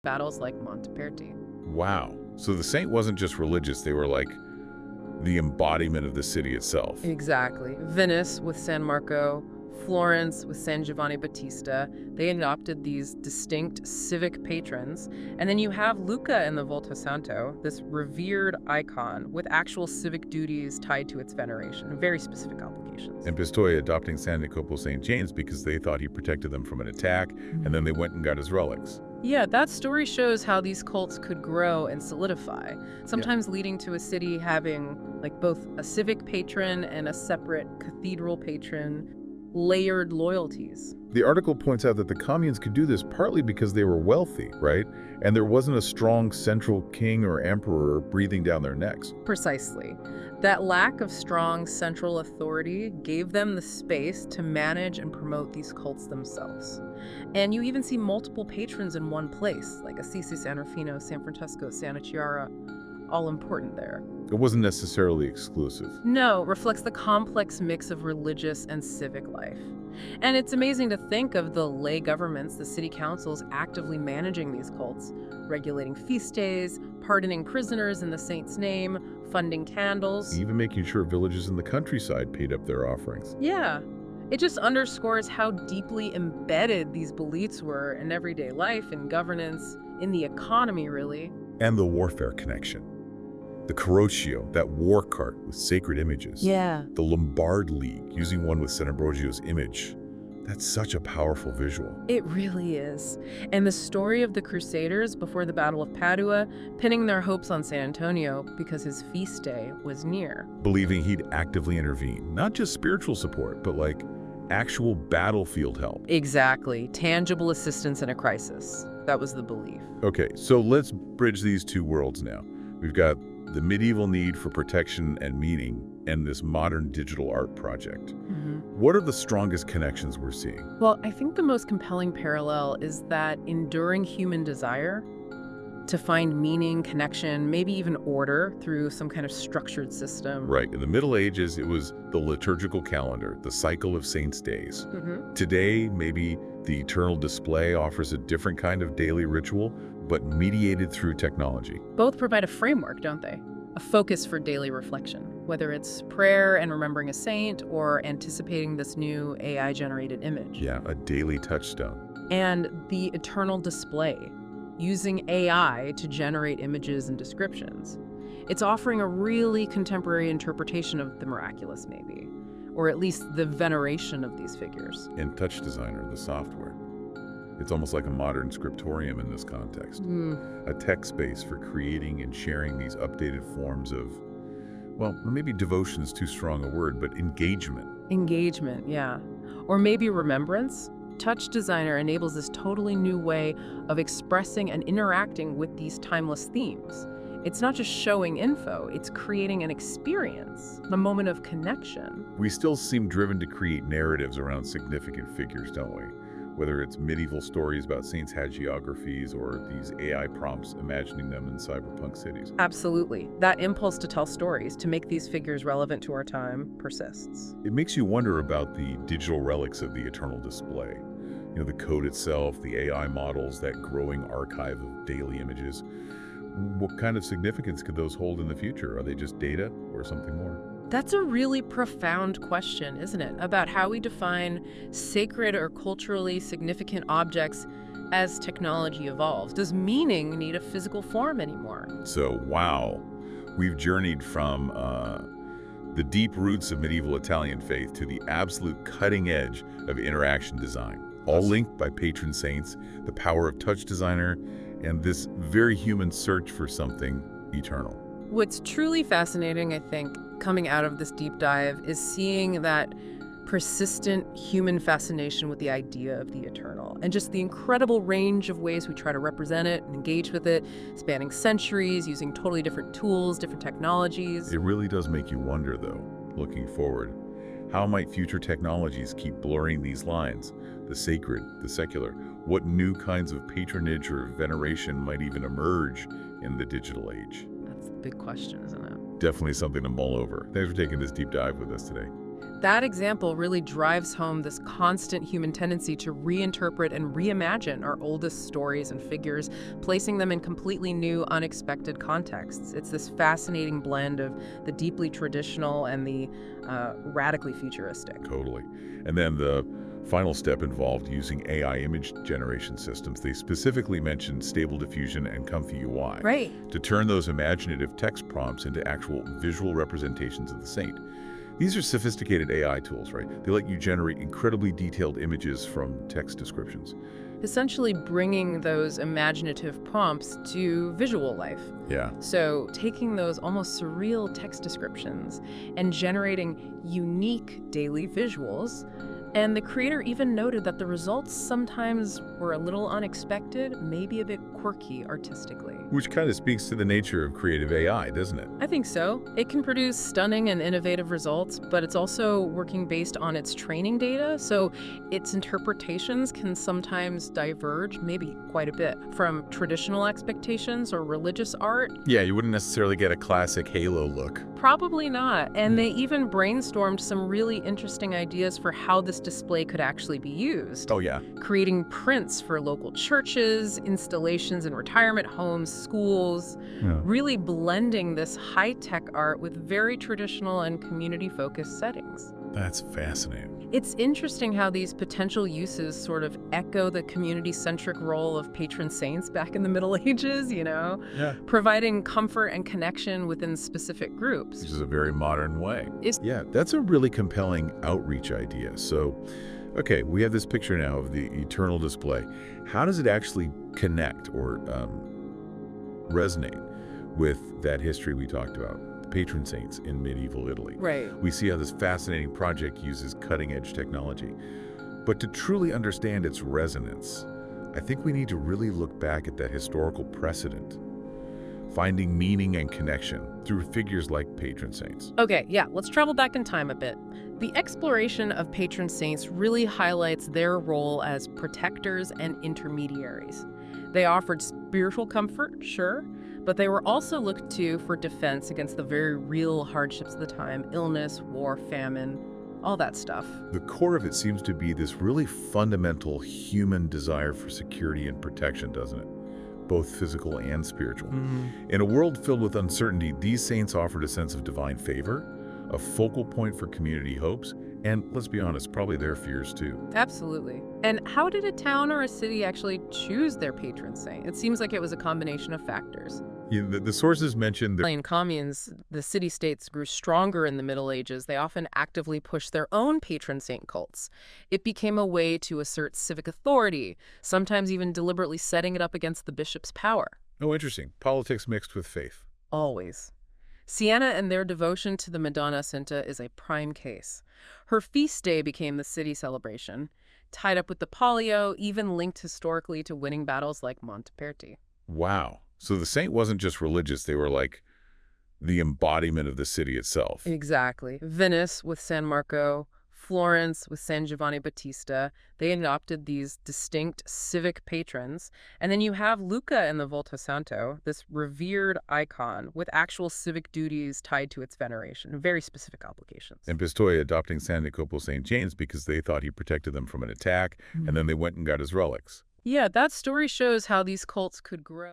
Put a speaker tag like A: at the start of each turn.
A: battles like Monteperti.
B: Wow. So the saint wasn't just religious, they were like the embodiment of the city itself.
A: Exactly. Venice with San Marco, Florence with San Giovanni Battista, they adopted these distinct civic patrons. And then you have Lucca in the Volto Santo, this revered icon with actual civic duties tied to its veneration, very specific obligations.
B: And Pistoia adopting San Jacopo St. James because they thought he protected them from an attack, and then they went and got his relics.
A: Yeah, that story shows how these cults could grow and solidify, sometimes leading to a city having like both a civic patron and a separate cathedral patron, layered loyalties.
B: The article points out that the communes could do this partly because they were wealthy, right? And there wasn't a strong central king or emperor breathing down their necks.
A: Precisely. That lack of strong central authority gave them the space to manage and promote these cults themselves. And you even see multiple patrons in one place, like Assisi, San Rufino, San Francesco, Santa Chiara, all important there.
B: It wasn't necessarily exclusive.
A: No, reflects the complex mix of religious and civic life. And it's amazing to think of the lay governments, the city councils, actively managing these cults, regulating feast days, pardoning prisoners in the saint's name, funding candles.
B: Even making sure villages in the countryside paid up their offerings.
A: Yeah. It just underscores how deeply embedded these beliefs were in everyday life, in governance, in the economy, really.
B: And the warfare connection. The Carroccio, that war cart with sacred images.
A: Yeah.
B: The Lombard League, using one with San Ambrosio's image. That's such a powerful visual.
A: It really is. And the story of the Crusaders before the Battle of Padua, pinning their hopes on San Antonio because his feast day was near.
B: Believing he'd actively intervene, not just spiritual support, but like actual battlefield help.
A: Exactly. Tangible assistance in a crisis. That was the belief.
B: Okay, so let's bridge these two worlds now. We've got the medieval need for protection and meaning, and this modern digital art project. What are the strongest connections we're seeing?
A: Well, I think the most compelling parallel is that enduring human desire to find meaning, connection, maybe even order through some kind of structured system.
B: Right. In the Middle Ages, it was the liturgical calendar, the cycle of saints' days. Today, maybe the eternal display offers a different kind of daily ritual, but mediated through technology.
A: Both provide a framework, don't they? A focus for daily reflection, whether it's prayer and remembering a saint or anticipating this new AI-generated image.
B: Yeah, a daily touchstone.
A: And the eternal display, using AI to generate images and descriptions. It's offering a really contemporary interpretation of the miraculous, maybe, or at least the veneration of these figures.
B: And Touch Designer, the software. It's almost like a modern scriptorium in this context. A tech space for creating and sharing these updated forms of, well, maybe devotion is too strong a word, but engagement.
A: Engagement, yeah. Or maybe remembrance. Touch Designer enables this totally new way of expressing and interacting with these timeless themes. It's not just showing info, it's creating an experience, a moment of connection.
B: We still seem driven to create narratives around significant figures, don't we? Whether it's medieval stories about saints' hagiographies or these AI prompts imagining them in cyberpunk cities.
A: Absolutely. That impulse to tell stories, to make these figures relevant to our time, persists.
B: It makes you wonder about the digital relics of the eternal display. You know, the code itself, the AI models, that growing archive of daily images. What kind of significance could those hold in the future? Are they just data or something more?
A: That's a really profound question, isn't it? About how we define sacred or culturally significant objects as technology evolves. Does meaning need a physical form anymore?
B: So, wow, we've journeyed from the deep roots of medieval Italian faith to the absolute cutting edge of interaction design, all linked by patron saints, the power of Touch Designer, and this very human search for something eternal.
A: What's truly fascinating, I think, coming out of this deep dive is seeing that persistent human fascination with the idea of the eternal and just the incredible range of ways we try to represent it and engage with it, spanning centuries, using totally different tools, different technologies.
B: It really does make you wonder, though, looking forward, how might future technologies keep blurring these lines, the sacred, the secular? What new kinds of patronage or veneration might even emerge in the digital age?
A: That's the big question, isn't it?
B: Definitely something to mull over. Thanks for taking this deep dive with us today.
A: That example really drives home this constant human tendency to reinterpret and reimagine our oldest stories and figures, placing them in completely new, unexpected contexts. It's this fascinating blend of the deeply traditional and the radically futuristic.
B: Totally. And then the final step involved using AI image generation systems. They specifically mentioned Stable Diffusion and Comfy UI
A: Right.
B: to turn those imaginative text prompts into actual visual representations of the saint. These are sophisticated AI tools, right? They let you generate incredibly detailed images from text descriptions.
A: Essentially bringing those imaginative prompts to visual life.
B: Yeah.
A: So taking those almost surreal text descriptions and generating unique daily visuals. And the creator even noted that the results sometimes were a little unexpected, maybe a bit quirky artistically.
B: Which kind of speaks to the nature of creative AI, doesn't it?
A: I think so. It can produce stunning and innovative results, but it's also working based on its training data, so its interpretations can sometimes diverge, maybe quite a bit, from traditional expectations or religious art.
B: Yeah, you wouldn't necessarily get a classic Halo look.
A: Probably not. And they even brainstormed some really interesting ideas for how this display could actually be used.
B: Oh, yeah.
A: Creating prints for local churches, installations in retirement homes, schools,
B: Yeah.
A: really blending this high-tech art with very traditional and community-focused settings.
B: That's fascinating.
A: It's interesting how these potential uses sort of echo the community-centric role of patron saints back in the Middle Ages,
B: Yeah.
A: providing comfort and connection within specific groups.
B: Which is a very modern way.
A: Is
B: Yeah, that's a really compelling outreach idea. So, okay, we have this picture now of the eternal display. How does it actually connect or resonate with that history we talked about, the patron saints in medieval Italy?
A: right.
B: We see how this fascinating project uses cutting-edge technology. But to truly understand its resonance, I think we need to really look back at that historical precedent, finding meaning and connection through figures like patron saints.
A: Okay, yeah, let's travel back in time a bit. The exploration of patron saints really highlights their role as protectors and intermediaries. They offered spiritual comfort, sure, but they were also looked to for defense against the very real hardships of the time: illness, war, famine, all that stuff.
B: The core of it seems to be this really fundamental human desire for security and protection, doesn't it? Both physical and spiritual. In a world filled with uncertainty, these saints offered a sense of divine favor, a focal point for community hopes, and let's be honest, probably their fears too.
A: Absolutely. And how did a town or a city actually choose their patron saint? It seems like it was a combination of factors.
B: The sources mentioned that
A: In communes, the city-states grew stronger in the Middle Ages. They often actively pushed their own patron saint cults. It became a way to assert civic authority, sometimes even deliberately setting it up against the bishop's power.
B: oh, interesting, politics mixed with faith.
A: Always. Siena and their devotion to the Madonna Assunta is a prime case. Her feast day became the city celebration, tied up with the Palio, even linked historically to winning battles like Monteperti.
B: Wow. So the saint wasn't just religious, they were like the embodiment of the city itself.
A: Exactly. Venice with San Marco, Florence with San Giovanni Battista, they adopted these distinct civic patrons. And then you have Lucca in the Volto Santo, this revered icon with actual civic duties tied to its veneration, very specific obligations.
B: And Pistoia adopting San Jacopo St. James because they thought he protected them from an attack, and then they went and got his relics.
A: Yeah, that story shows how these cults could grow.